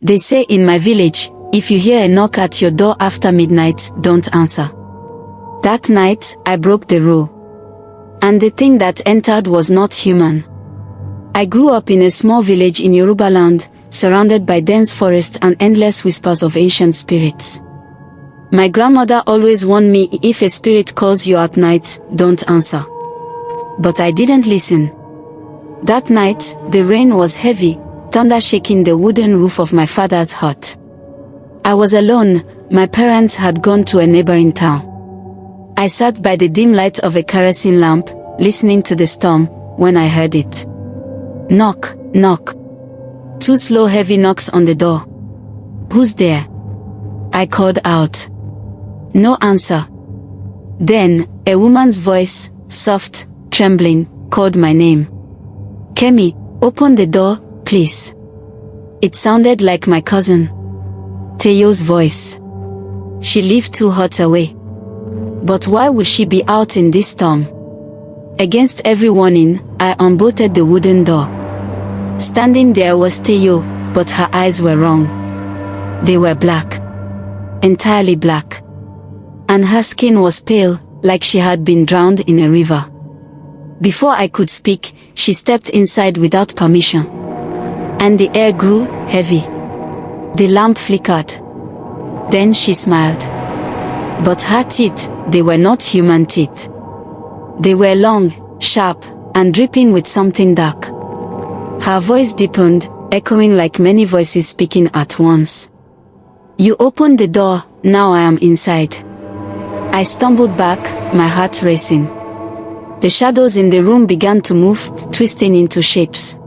They say in my village, if you hear a knock at your door after midnight, don't answer. That night, I broke the rule. And the thing that entered was not human. I grew up in a small village in Yorubaland, surrounded by dense forest and endless whispers of ancient spirits. My grandmother always warned me, if a spirit calls you at night, don't answer. But I didn't listen. That night, the rain was heavy, thunder shaking the wooden roof of my father's hut. I was alone, my parents had gone to a neighboring town. I sat by the dim light of a kerosene lamp, listening to the storm, when I heard it. Knock, knock. 2 slow heavy knocks on the door. Who's there? I called out. No answer. Then, a woman's voice, soft, trembling, called my name. Kemi, open the door, please. It sounded like my cousin Teyo's voice. She lived 2 huts away. But why would she be out in this storm? Against every warning, I unbolted the wooden door. Standing there was Teyo, but her eyes were wrong. They were black. Entirely black. And her skin was pale, like she had been drowned in a river. Before I could speak, she stepped inside without permission. And the air grew heavy. The lamp flickered. Then she smiled. But her teeth, they were not human teeth. They were long, sharp, and dripping with something dark. Her voice deepened, echoing like many voices speaking at once. You opened the door, now I am inside. I stumbled back, my heart racing. The shadows in the room began to move, twisting into shapes.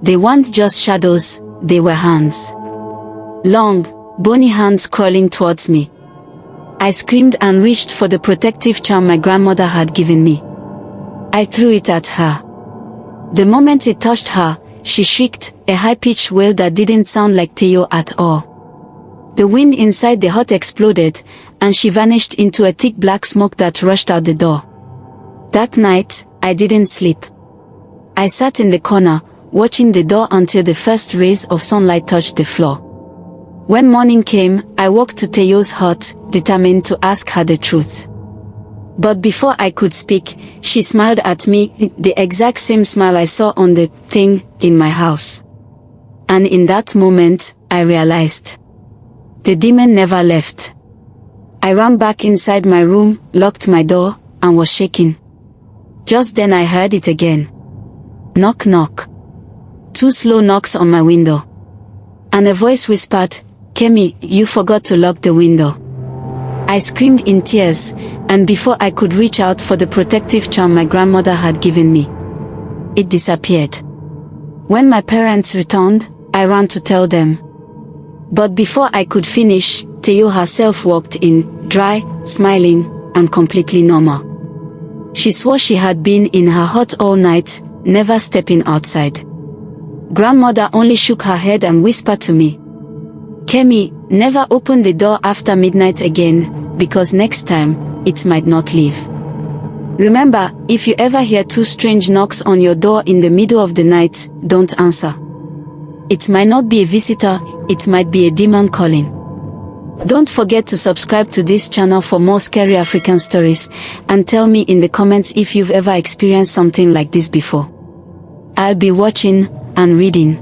They weren't just shadows, they were hands. Long, bony hands crawling towards me. I screamed and reached for the protective charm my grandmother had given me. I threw it at her. The moment it touched her, she shrieked, a high-pitched wail that didn't sound like Teyo at all. The wind inside the hut exploded, and she vanished into a thick black smoke that rushed out the door. That night, I didn't sleep. I sat in the corner, watching the door until the first rays of sunlight touched the floor. When morning came, I walked to Teyo's hut, determined to ask her the truth. But before I could speak, she smiled at me, the exact same smile I saw on the thing in my house. And in that moment, I realized. The demon never left. I ran back inside my room, locked my door, and was shaking. Just then I heard it again. Knock, knock. 2 slow knocks on my window. And a voice whispered, Kemi, you forgot to lock the window. I screamed in tears, and before I could reach out for the protective charm my grandmother had given me, it disappeared. When my parents returned, I ran to tell them. But before I could finish, Teyo herself walked in, dry, smiling, and completely normal. She swore she had been in her hut all night, never stepping outside. Grandmother only shook her head and whispered to me, Kemi, never open the door after midnight again, because next time, it might not leave. Remember, if you ever hear 2 strange knocks on your door in the middle of the night, don't answer. It might not be a visitor, it might be a demon calling. Don't forget to subscribe to this channel for more scary African stories, and tell me in the comments if you've ever experienced something like this before. I'll be watching and reading.